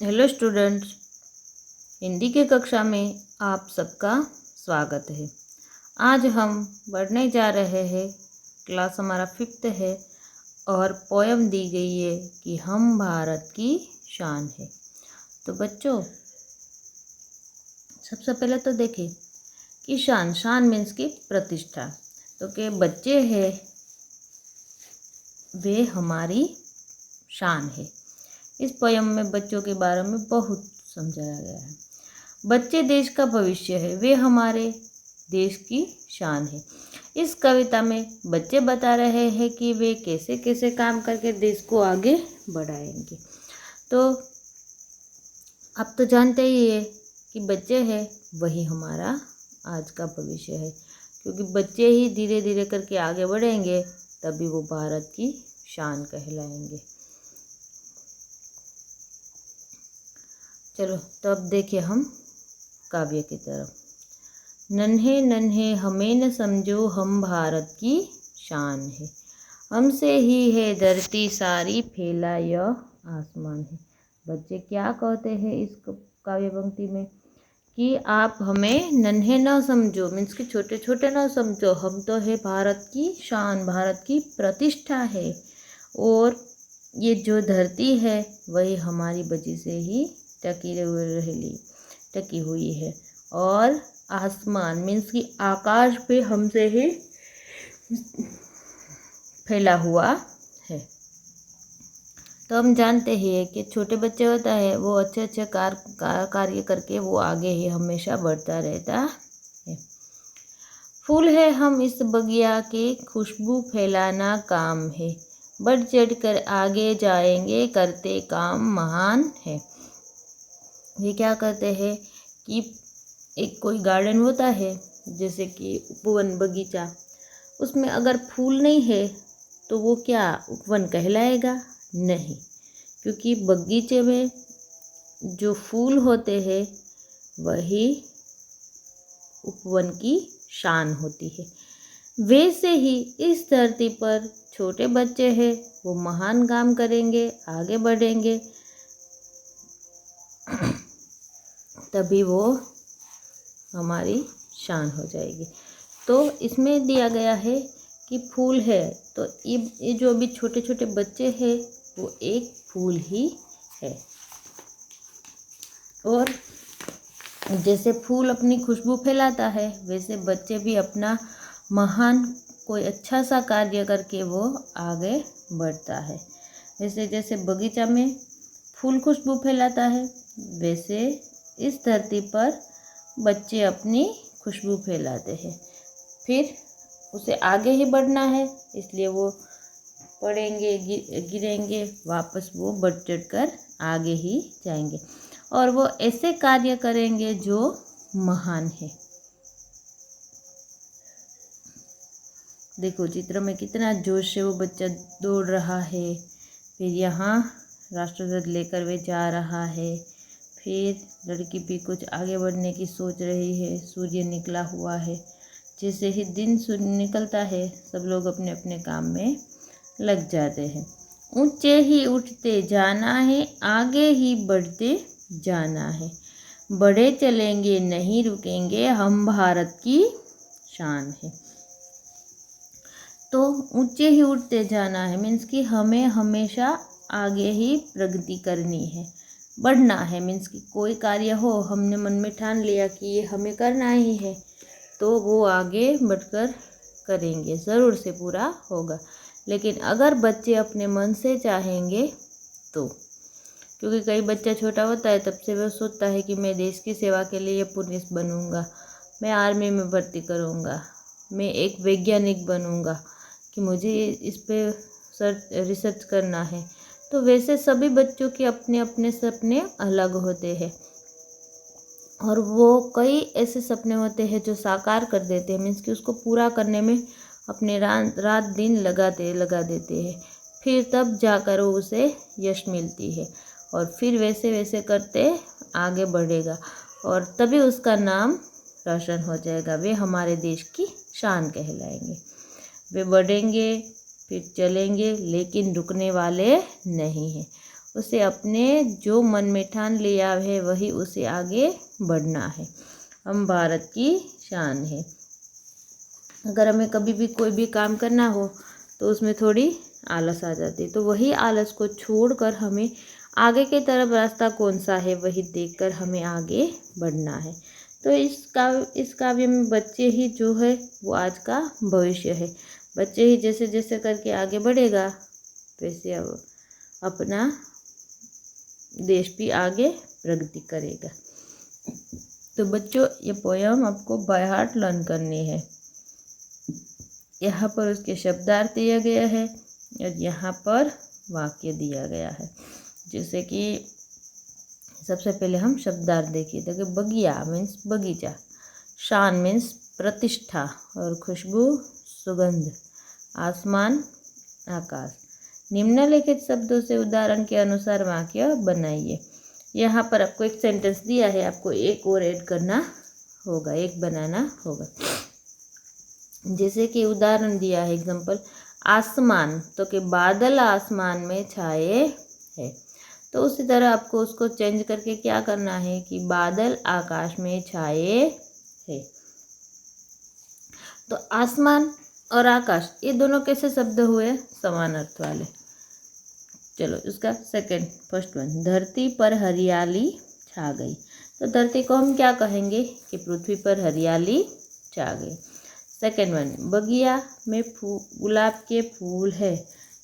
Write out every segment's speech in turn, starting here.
Hello students, Hindi की कक्षा में आप सबका स्वागत है। आज हम पढ़ने जा रहे हैं। क्लास हमारा 5th है और पोयम दी गई है कि हम भारत की शान है। तो बच्चों, सबसे पहले तो देखें कि शान मीन्स की प्रतिष्ठा। तो के बच्चे हैं वे हमारी शान है। इस पोयम में बच्चों के बारे में बहुत समझाया गया है। बच्चे देश का भविष्य है, वे हमारे देश की शान है। इस कविता में बच्चे बता रहे हैं कि वे कैसे कैसे काम करके देश को आगे बढ़ाएंगे। तो आप तो जानते ही है कि बच्चे हैं वही हमारा आज का भविष्य है, क्योंकि बच्चे ही धीरे धीरे करके आगे बढ़ेंगे तभी वो भारत की शान कहलाएंगे। चलो तो अब देखिए हम काव्य की तरफ। नन्हे नन्हे हमें न समझो, हम भारत की शान है। हमसे ही है धरती सारी, फैला यह आसमान है। बच्चे क्या कहते हैं इस काव्य पंक्ति में कि आप हमें नन्हे न समझो, मीन्स कि छोटे छोटे न समझो। हम तो है भारत की शान, भारत की प्रतिष्ठा है। और ये जो धरती है वही हमारी वजह से ही टकी हुई है। और आसमान मीन्स कि आकाश पे हमसे ही फैला हुआ है। तो हम जानते हैं कि छोटे बच्चे होता है वो अच्छे कार्य करके वो आगे ही हमेशा बढ़ता रहता है। फूल है हम इस बगिया के, खुशबू फैलाना काम है। बढ़ चढ़ कर आगे जाएंगे, करते काम महान है। ये क्या कहते हैं कि एक कोई गार्डन होता है जैसे कि उपवन बगीचा, उसमें अगर फूल नहीं है तो वो क्या उपवन कहलाएगा? नहीं, क्योंकि बगीचे में जो फूल होते हैं वही उपवन की शान होती है। वैसे ही इस धरती पर छोटे बच्चे हैं वो महान काम करेंगे, आगे बढ़ेंगे, तभी वो हमारी शान हो जाएगी। तो इसमें दिया गया है कि फूल है, तो ये जो अभी छोटे छोटे बच्चे हैं वो एक फूल ही है। और जैसे फूल अपनी खुशबू फैलाता है वैसे बच्चे भी अपना महान कोई अच्छा सा कार्य करके वो आगे बढ़ता है। वैसे जैसे बगीचा में फूल खुशबू फैलाता है वैसे इस धरती पर बच्चे अपनी खुशबू फैलाते हैं। फिर उसे आगे ही बढ़ना है, इसलिए वो पड़ेंगे, गिरेंगे, वापस वो बढ़ चढ़ कर आगे ही जाएंगे और वो ऐसे कार्य करेंगे जो महान है। देखो चित्र में कितना जोश से वो बच्चा दौड़ रहा है। फिर यहाँ राष्ट्रध्वज लेकर वे जा रहा है। फिर लड़की भी कुछ आगे बढ़ने की सोच रही है। सूर्य निकला हुआ है। जैसे ही दिन निकलता है सब लोग अपने अपने काम में लग जाते हैं। ऊंचे ही उठते जाना है, आगे ही बढ़ते जाना है। बढ़े चलेंगे नहीं रुकेंगे, हम भारत की शान है। तो ऊंचे ही उठते जाना है मीन्स कि हमें हमेशा आगे ही प्रगति करनी है, बढ़ना है। मीन्स कि कोई कार्य हो, हमने मन में ठान लिया कि ये हमें करना ही है, तो वो आगे बढ़कर करेंगे, ज़रूर से पूरा होगा। लेकिन अगर बच्चे अपने मन से चाहेंगे तो, क्योंकि कई बच्चा छोटा होता है तब से वह सोचता है कि मैं देश की सेवा के लिए पुलिस बनूंगा, मैं आर्मी में भर्ती करूंगा, मैं एक वैज्ञानिक बनूंगा, कि मुझे इस पे रिसर्च करना है। तो वैसे सभी बच्चों के अपने अपने सपने अलग होते हैं और वो कई ऐसे सपने होते हैं जो साकार कर देते हैं, मीन्स कि उसको पूरा करने में अपने रात दिन लगा देते हैं। फिर तब जाकर वो उसे यश मिलती है और फिर वैसे वैसे करते आगे बढ़ेगा और तभी उसका नाम रोशन हो जाएगा। वे हमारे देश की शान कहलाएंगे। वे बढ़ेंगे फिर चलेंगे लेकिन रुकने वाले नहीं हैं। उसे अपने जो मन में ठान लिया है वही उसे आगे बढ़ना है। हम भारत की शान है। अगर हमें कभी भी कोई भी काम करना हो तो उसमें थोड़ी आलस आ जाती है, तो वही आलस को छोड़कर हमें आगे की तरफ रास्ता कौन सा है वही देखकर हमें आगे बढ़ना है। तो इस काव्य में बच्चे ही जो है वो आज का भविष्य है। बच्चे ही जैसे जैसे करके आगे बढ़ेगा वैसे अब अपना देश भी आगे प्रगति करेगा। तो बच्चों, ये पोयम आपको बाय हार्ट लर्न करनी है। यहाँ पर उसके शब्दार्थ दिया गया है और यहाँ पर वाक्य दिया गया है। जैसे कि सबसे पहले हम शब्दार्थ देखिए। तो कि बगिया मीन्स बगीचा, शान मीन्स प्रतिष्ठा और खुशबू सुगंध, आसमान आकाश। निम्नलिखित शब्दों से उदाहरण के अनुसार वाक्य बनाइए। यहाँ पर आपको एक सेंटेंस दिया है, आपको एक और ऐड करना होगा, एक बनाना होगा। जैसे कि उदाहरण दिया है एग्जाम्पल, आसमान, तो कि बादल आसमान में छाए है। तो उसी तरह आपको उसको चेंज करके क्या करना है कि बादल आकाश में छाए है। तो आसमान और आकाश ये दोनों कैसे शब्द हुए? समान अर्थ वाले। चलो इसका फर्स्ट वन, धरती पर हरियाली छा गई। तो धरती को हम क्या कहेंगे कि पृथ्वी पर हरियाली छा गई। सेकेंड वन, बगिया में गुलाब के फूल है।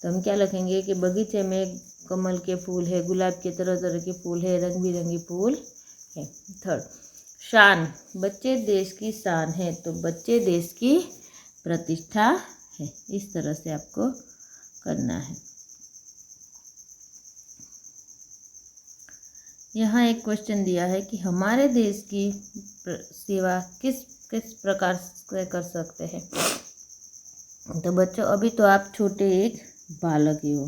तो हम क्या लिखेंगे कि बगीचे में कमल के फूल है, गुलाब के तरह तरह के फूल है, रंग बिरंगे फूल है। थर्ड, शान, बच्चे देश की शान है। तो बच्चे देश की प्रतिष्ठा है। इस तरह से आपको करना है। यहाँ एक क्वेश्चन दिया है कि हमारे देश की सेवा किस प्रकार से कर सकते हैं। तो बच्चों, अभी तो आप छोटे एक बालक ही हो,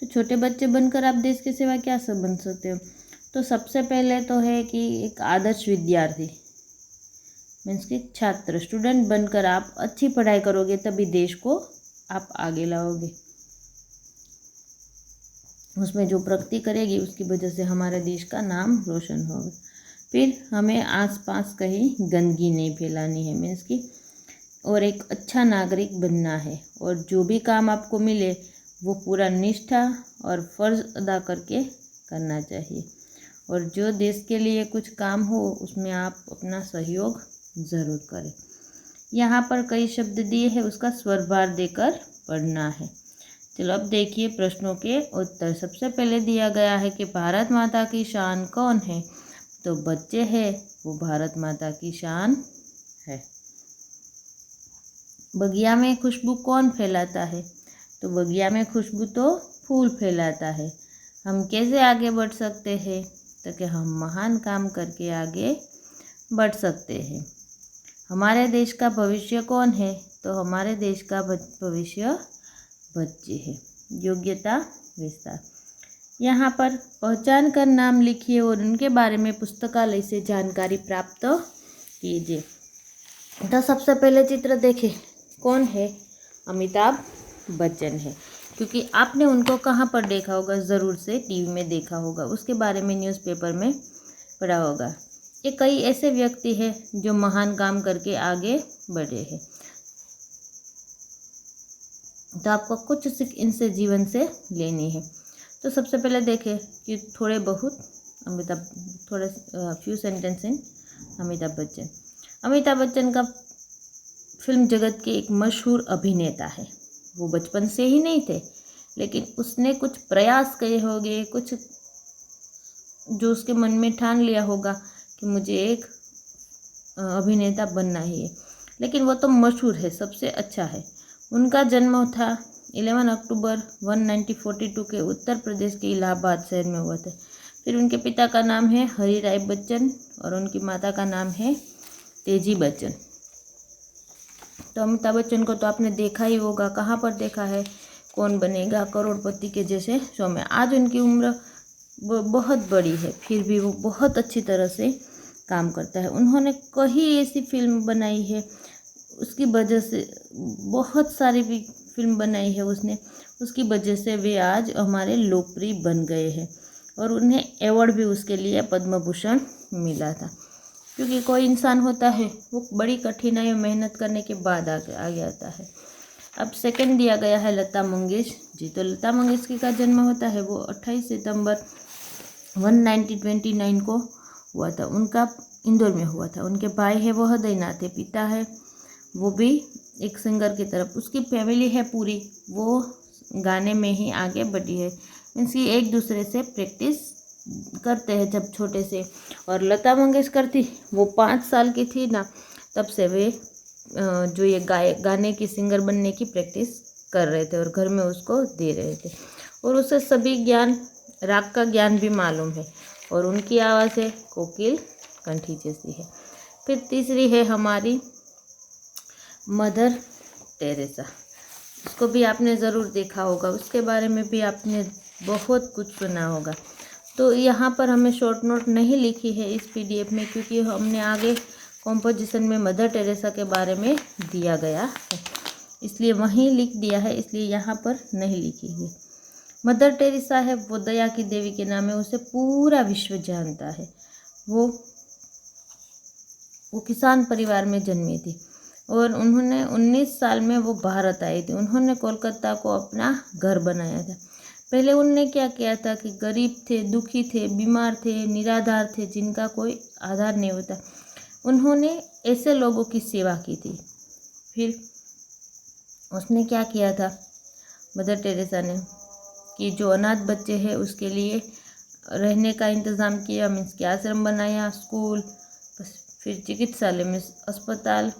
तो छोटे बच्चे बनकर आप देश की सेवा क्या सब बन सकते हो। तो सबसे पहले तो है कि एक आदर्श विद्यार्थी मीन्स कि छात्र, स्टूडेंट बनकर आप अच्छी पढ़ाई करोगे तभी देश को आप आगे लाओगे। उसमें जो प्रगति करेगी उसकी वजह से हमारे देश का नाम रोशन होगा। फिर हमें आसपास कहीं गंदगी नहीं फैलानी है मीन्स कि, और एक अच्छा नागरिक बनना है। और जो भी काम आपको मिले वो पूरा निष्ठा और फर्ज अदा करके करना चाहिए। और जो देश के लिए कुछ काम हो उसमें आप अपना सहयोग ज़रूर करें। यहाँ पर कई शब्द दिए हैं, उसका स्वरभार देकर पढ़ना है। चलो अब देखिए प्रश्नों के उत्तर। सबसे पहले दिया गया है कि भारत माता की शान कौन है। तो बच्चे हैं वो भारत माता की शान है। बगिया में खुशबू कौन फैलाता है। तो बगिया में खुशबू तो फूल फैलाता है। हम कैसे आगे बढ़ सकते हैं। तो कि हम महान काम करके आगे बढ़ सकते हैं। हमारे देश का भविष्य कौन है। तो हमारे देश का भविष्य बच्चे हैं। योग्यता विस्तार, यहाँ पर पहचान कर नाम लिखिए और उनके बारे में पुस्तकालय से जानकारी प्राप्त कीजिए। तो सबसे पहले चित्र देखें, कौन है। अमिताभ बच्चन है, क्योंकि आपने उनको कहाँ पर देखा होगा, ज़रूर से टीवी में देखा होगा, उसके बारे में न्यूज़पेपर में पढ़ा होगा। ये कई ऐसे व्यक्ति हैं जो महान काम करके आगे बढ़े हैं। तो आपको कुछ सीख इनसे जीवन से लेनी है। तो सबसे पहले देखें कि थोड़े few sentence in Amitabh Bachchan. Amitabh Bachchan का फिल्म जगत के एक मशहूर अभिनेता है। वो बचपन से ही नहीं थे, लेकिन उसने कुछ प्रयास किए होंगे, कुछ जो उसके मन में ठान लिया होगा कि मुझे एक अभिनेता बनना ही है। लेकिन वो तो मशहूर है, सबसे अच्छा है। उनका जन्म था 11 अक्टूबर 1942 के उत्तर प्रदेश के इलाहाबाद शहर में हुआ था। फिर उनके पिता का नाम है हरि राय बच्चन और उनकी माता का नाम है तेजी बच्चन। तो अमिताभ बच्चन को तो आपने देखा ही होगा, कहाँ पर देखा है, कौन बनेगा करोड़पति के जैसे शो में। आज उनकी उम्र बहुत बड़ी है, फिर भी वो बहुत अच्छी तरह से काम करता है। उन्होंने कई ऐसी फिल्म बनाई है, उसकी वजह से बहुत सारी भी फिल्म बनाई है उसने, उसकी वजह से वे आज हमारे लोकप्रिय बन गए हैं और उन्हें अवार्ड भी उसके लिए पद्म भूषण मिला था। क्योंकि कोई इंसान होता है वो बड़ी कठिनाई और मेहनत करने के बाद आगे आता है। अब सेकंड दिया गया है लता मंगेशकर जी। तो लता मंगेशकर का जन्म होता है वो 28 सितंबर 1929 को हुआ था। उनका इंदौर में हुआ था। उनके भाई है वो हृदयनाथ है, पिता है वो भी एक सिंगर की तरफ, उसकी फैमिली है पूरी वो गाने में ही आगे बढ़ी है। मीन्स कि एक दूसरे से प्रैक्टिस करते हैं जब छोटे से। और लता मंगेशकर थी वो 5 साल की थी ना, तब से वे जो ये गाने की सिंगर बनने की प्रैक्टिस कर रहे थे और घर में उसको दे रहे थे और उसे सभी ज्ञान, राग का ज्ञान भी मालूम है और उनकी आवाज़ है कोकिल कंठी जैसी है। फिर तीसरी है हमारी मदर टेरेसा। उसको भी आपने ज़रूर देखा होगा, उसके बारे में भी आपने बहुत कुछ सुना होगा। तो यहाँ पर हमें शॉर्ट नोट नहीं लिखी है इस पीडीएफ में, क्योंकि हमने आगे कॉम्पोजिशन में मदर टेरेसा के बारे में दिया गया है, इसलिए वहीं लिख दिया है, इसलिए यहाँ पर नहीं लिखी है। मदर टेरेसा है वो दया की देवी के नाम है, उसे पूरा विश्व जानता है। वो किसान परिवार में जन्मी थी और उन्होंने 19 साल में वो भारत आई थी। उन्होंने कोलकाता को अपना घर बनाया था। पहले उनने क्या किया था कि गरीब थे, दुखी थे, बीमार थे, निराधार थे, जिनका कोई आधार नहीं होता, उन्होंने ऐसे लोगों की सेवा की थी। फिर उसने क्या किया था मदर टेरेसा ने कि जो अनाथ बच्चे हैं उसके लिए रहने का इंतज़ाम किया, मीन्स कि आश्रम बनाया, स्कूल, फिर चिकित्सालय में अस्पताल,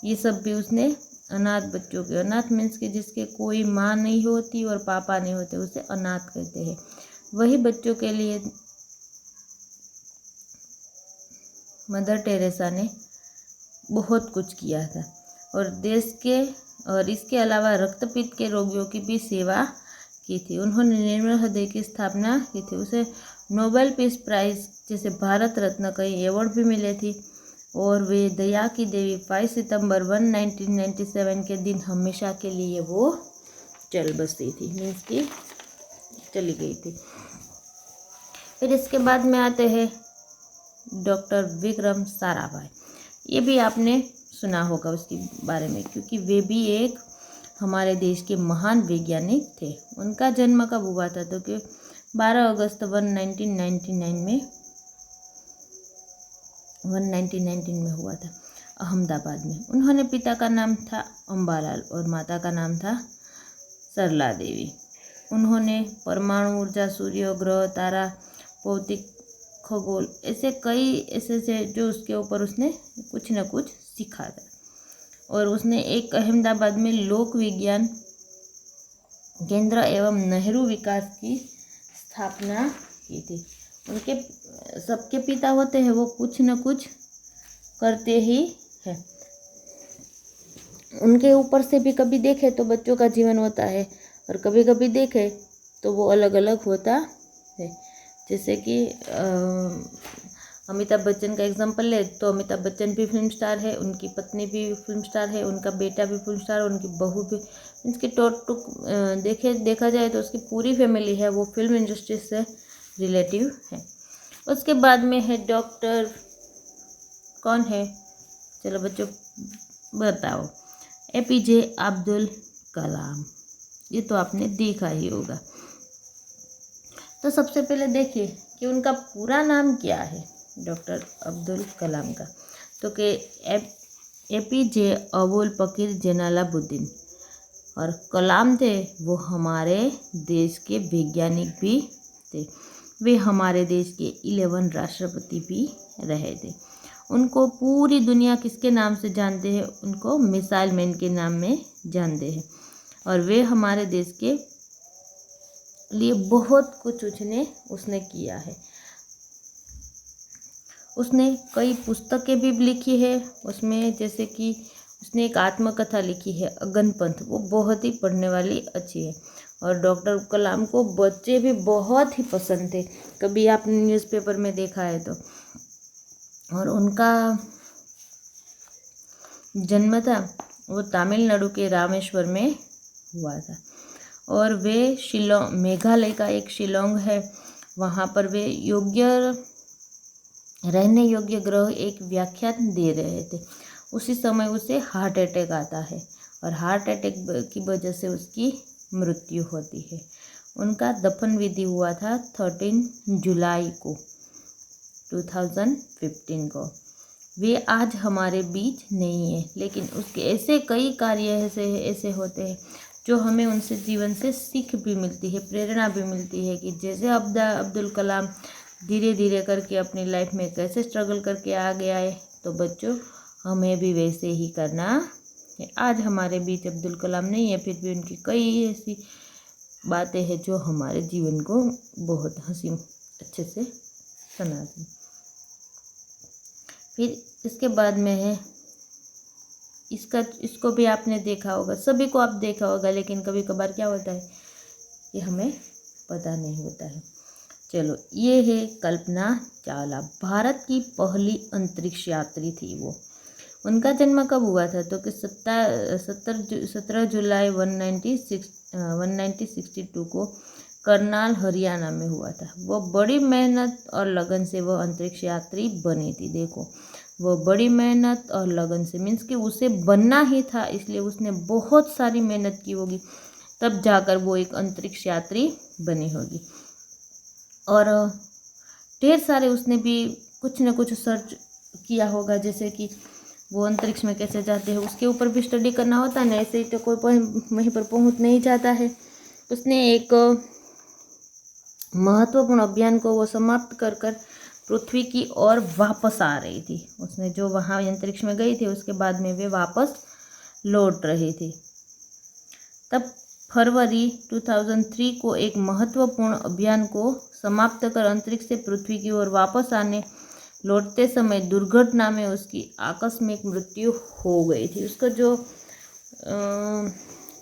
ये सब भी उसने अनाथ बच्चों के, अनाथ मीन्स कि जिसके कोई माँ नहीं होती और पापा नहीं होते, उसे अनाथ कहते हैं। वही बच्चों के लिए मदर टेरेसा ने बहुत कुछ किया था और देश के और इसके अलावा रक्तपित्त के रोगियों की भी सेवा की थी। उन्होंने निर्मल हृदय की स्थापना की थी। उसे नोबेल पीस प्राइज़ जैसे भारत रत्न कई अवार्ड भी मिले थे और वे दया की देवी 5 सितंबर 1997 के दिन हमेशा के लिए वो चल बसी थी, मीन्स कि चली गई थी। फिर इसके बाद में आते हैं डॉक्टर विक्रम साराभाई। ये भी आपने सुना होगा उसके बारे में, क्योंकि वे भी एक हमारे देश के महान वैज्ञानिक थे। उनका जन्म कब हुआ था तो कि 12 अगस्त 1919 में हुआ था अहमदाबाद में। उन्होंने पिता का नाम था अम्बालाल और माता का नाम था सरला देवी। उन्होंने परमाणु ऊर्जा, सूर्य, ग्रह, तारा, भौतिक, खगोल, ऐसे कई ऐसे से जो उसके ऊपर उसने कुछ न कुछ सीखा था और उसने एक अहमदाबाद में लोक विज्ञान केंद्र एवं नेहरू विकास की स्थापना की थी। उनके सबके पिता होते हैं वो कुछ न कुछ करते ही है। उनके ऊपर से भी कभी देखे तो बच्चों का जीवन होता है और कभी कभी देखे तो वो अलग अलग होता है। जैसे कि अमिताभ बच्चन का एग्जांपल ले तो अमिताभ बच्चन भी फिल्म स्टार है, उनकी पत्नी भी फिल्म स्टार है, उनका बेटा भी फिल्म स्टार, उनकी बहू भी, इसके देखा जाए तो उसकी पूरी फैमिली है वो फिल्म इंडस्ट्री से रिलेटिव है। उसके बाद में है डॉक्टर, कौन है चलो बच्चों बताओ, APJ अब्दुल कलाम। ये तो आपने देखा ही होगा। तो सबसे पहले देखिए कि उनका पूरा नाम क्या है डॉक्टर अब्दुल कलाम का, तो कि APJ अबुल पकीर जैनुलाब्दीन, और कलाम थे वो हमारे देश के वैज्ञानिक भी थे। वे हमारे देश के 11 राष्ट्रपति भी रहे थे। उनको पूरी दुनिया किसके नाम से जानते हैं, उनको मिसाइल मैन के नाम में जानते हैं और वे हमारे देश के लिए बहुत कुछ उसने किया है। उसने कई पुस्तकें भी लिखी है, उसमें जैसे कि उसने एक आत्मकथा लिखी है अगनपंथ, वो बहुत ही पढ़ने वाली अच्छी है। और डॉक्टर कलाम को बच्चे भी बहुत ही पसंद थे, कभी आपने न्यूज़पेपर में देखा है तो। और उनका जन्म था वो तमिलनाडु के रामेश्वर में हुआ था। और वे शिलोंग, मेघालय का एक शिलोंग है, वहाँ पर वे रहने योग्य ग्रह एक व्याख्यान दे रहे थे। उसी समय उसे हार्ट अटैक आता है और हार्ट अटैक की वजह से उसकी मृत्यु होती है। उनका दफन विधि हुआ था 13 जुलाई को 2015 को। वे आज हमारे बीच नहीं है, लेकिन उसके ऐसे कई कार्य ऐसे होते हैं जो हमें उनसे जीवन से सीख भी मिलती है, प्रेरणा भी मिलती है कि जैसे अब्दुल कलाम धीरे धीरे करके अपनी लाइफ में कैसे स्ट्रगल करके आ गया है, तो बच्चों हमें भी वैसे ही करना है। आज हमारे बीच अब्दुल कलाम नहीं है, फिर भी उनकी कई ऐसी बातें हैं जो हमारे जीवन को बहुत अच्छे से सुनाती। फिर इसके बाद में है इसको भी आपने देखा होगा, सभी को आप देखा होगा, लेकिन कभी कभार क्या होता है ये हमें पता नहीं होता है। चलो, ये है कल्पना चावला, भारत की पहली अंतरिक्ष यात्री थी वो। उनका जन्म कब हुआ था? तो कि 17 जुलाई 1962 को करनाल हरियाणा में हुआ था। वो बड़ी मेहनत और लगन से वो अंतरिक्ष यात्री बनी थी। देखो, वो बड़ी मेहनत और लगन से, मीन्स कि उसे बनना ही था, इसलिए उसने बहुत सारी मेहनत की होगी, तब जाकर वो एक अंतरिक्ष यात्री बनी होगी। और ढेर सारे उसने भी कुछ न कुछ सर्च किया होगा, जैसे कि वो अंतरिक्ष में कैसे जाते हैं उसके ऊपर भी स्टडी करना होता है ना, ऐसे ही तो कोई वहीं पर पहुंच नहीं जाता है। उसने एक महत्वपूर्ण अभियान को वो समाप्त कर पृथ्वी की ओर वापस आ रही थी। उसने जो वहाँ अंतरिक्ष में गई थी, उसके बाद में वे वापस लौट रही थी। तब फरवरी 2003 को एक महत्वपूर्ण अभियान को समाप्त कर अंतरिक्ष से पृथ्वी की ओर वापस आने लौटते समय दुर्घटना में उसकी आकस्मिक मृत्यु हो गई थी। उसका जो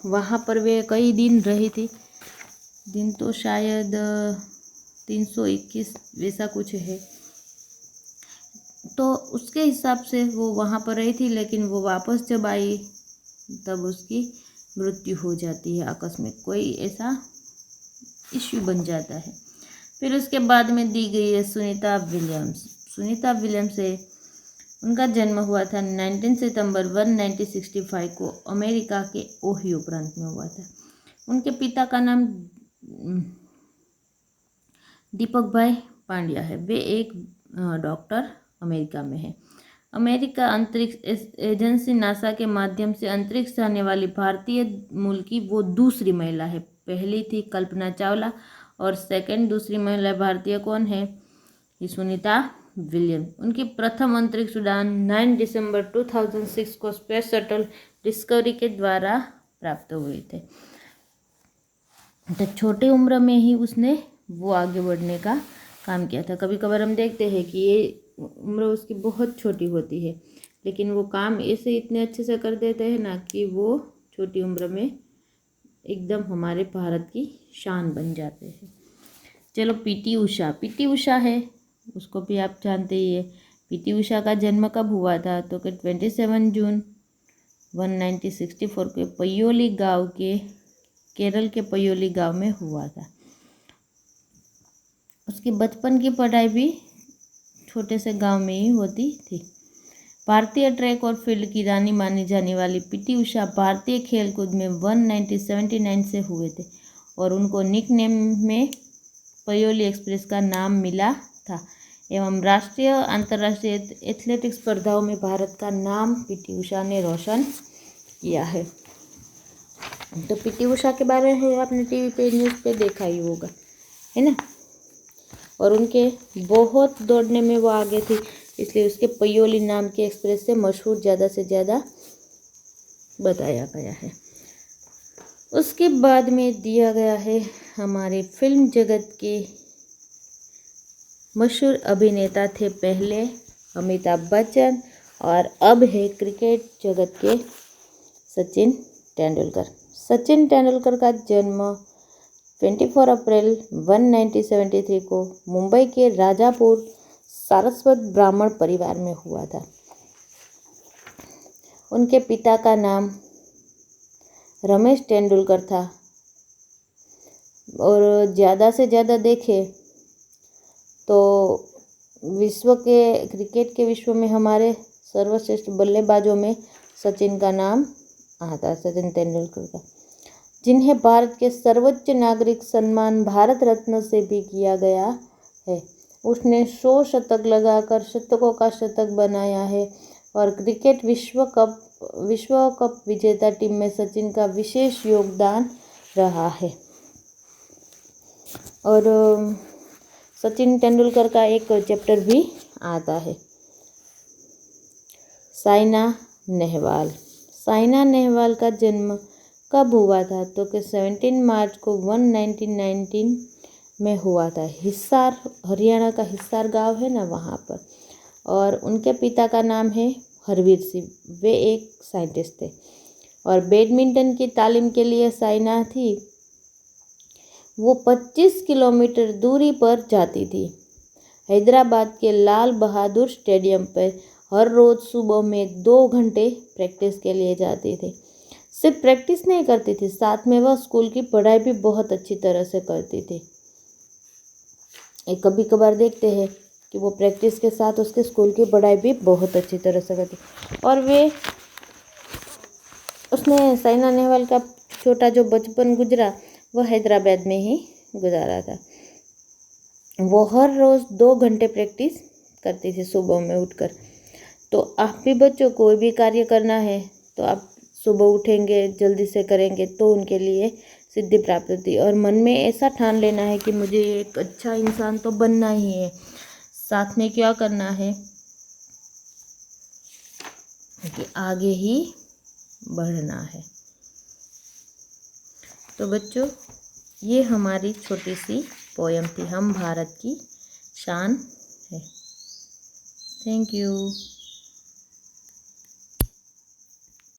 वहाँ पर वे कई दिन रही थी, दिन तो शायद 321 वैसा कुछ है, तो उसके हिसाब से वो वहाँ पर रही थी, लेकिन वो वापस जब आई तब उसकी मृत्यु हो जाती है, आकस्मिक कोई ऐसा इश्यू बन जाता है। फिर उसके बाद में दी गई है सुनीता विलियम्स। सुनीता विलियम्स है, उनका जन्म हुआ था 19 सितंबर 1965 को अमेरिका के ओहियो प्रांत में हुआ था। उनके पिता का नाम दीपक भाई पांड्या है। वे एक डॉक्टर अमेरिका में है। अमेरिका अंतरिक्ष एजेंसी नासा के माध्यम से अंतरिक्ष जाने वाली भारतीय मूल की वो दूसरी महिला है। पहली थी कल्पना चावला और दूसरी महिला भारतीय कौन है? ये सुनीता विलियम। उनकी प्रथम अंतरिक्ष उड़ान 9 दिसंबर 2006 को स्पेस शटल डिस्कवरी के द्वारा प्राप्त हुए थे। तो छोटी उम्र में ही उसने वो आगे बढ़ने का काम किया था। कभी कभार हम देखते हैं कि ये उम्र उसकी बहुत छोटी होती है, लेकिन वो काम ऐसे इतने अच्छे से कर देते हैं ना कि वो छोटी उम्र में एकदम हमारे भारत की शान बन जाते हैं। चलो, पीटी उषा है, उसको भी आप जानते ही है। पीटी उषा का जन्म कब हुआ था? तो कि 27 जून 1964 के पयोली गांव के केरल के पयोली गांव में हुआ था। उसकी बचपन की पढ़ाई भी छोटे से गांव में ही होती थी। भारतीय ट्रैक और फील्ड की रानी मानी जाने वाली पीटी उषा भारतीय खेलकूद में 1979 से हुए थे और उनको निकनेम में पयोली एक्सप्रेस का नाम मिला था एवं राष्ट्रीय अंतर्राष्ट्रीय एथलेटिक्स स्पर्धाओं में भारत का नाम पीटी उषा ने रोशन किया है। तो पीटी उषा के बारे में आपने टीवी पे न्यूज़ पे देखा ही होगा, है ना। और उनके बहुत दौड़ने में वो आगे थी, इसलिए उसके पयोली नाम के एक्सप्रेस से मशहूर ज़्यादा से ज़्यादा बताया गया है। उसके बाद में दिया गया है हमारे फिल्म जगत के मशहूर अभिनेता थे पहले अमिताभ बच्चन और अब है क्रिकेट जगत के सचिन तेंदुलकर। सचिन तेंदुलकर का जन्म 24 अप्रैल 1973 को मुंबई के राजापुर सारस्वत ब्राह्मण परिवार में हुआ था। उनके पिता का नाम रमेश तेंदुलकर था। और ज़्यादा से ज़्यादा देखें तो विश्व के क्रिकेट के विश्व में हमारे सर्वश्रेष्ठ बल्लेबाजों में सचिन का नाम आता है, सचिन तेंदुलकर का, जिन्हें भारत के सर्वोच्च नागरिक सम्मान भारत रत्न से भी किया गया है। उसने 100 शतक लगाकर शतकों का शतक बनाया है और क्रिकेट विश्व कप विजेता टीम में सचिन का विशेष योगदान रहा है। और सचिन तेंदुलकर का एक चैप्टर भी आता है, साइना नेहवाल। साइना नेहवाल का जन्म कब हुआ था? तो कि 17 मार्च को 1919 में हुआ था। हिसार, हरियाणा का हिसार गांव है ना, वहाँ पर। और उनके पिता का नाम है हरवीर सिंह, वे एक साइंटिस्ट थे। और बैडमिंटन की तालीम के लिए साइना थी, वो 25 किलोमीटर दूरी पर जाती थी। हैदराबाद के लाल बहादुर स्टेडियम पर हर रोज़ सुबह में 2 घंटे प्रैक्टिस के लिए जाती थी। सिर्फ प्रैक्टिस नहीं करती थी, साथ में वह स्कूल की पढ़ाई भी बहुत अच्छी तरह से करती थी। कभी कभार देखते हैं कि वो प्रैक्टिस के साथ उसके स्कूल की पढ़ाई भी बहुत अच्छी तरह से करती। और उसने साइना नेहवाल का छोटा जो बचपन गुजरा वह हैदराबाद में ही गुजारा था। वो हर रोज़ 2 घंटे प्रैक्टिस करती थी सुबह में उठकर। तो आप भी बच्चों कोई भी कार्य करना है तो आप सुबह उठेंगे, जल्दी से करेंगे तो उनके लिए सिद्धि प्राप्त होती है। और मन में ऐसा ठान लेना है कि मुझे एक अच्छा इंसान तो बनना ही है। साथ में क्या करना है कि आगे ही बढ़ना है। तो बच्चों, ये हमारी छोटी सी पोयम थी, हम भारत की शान है। Thank you.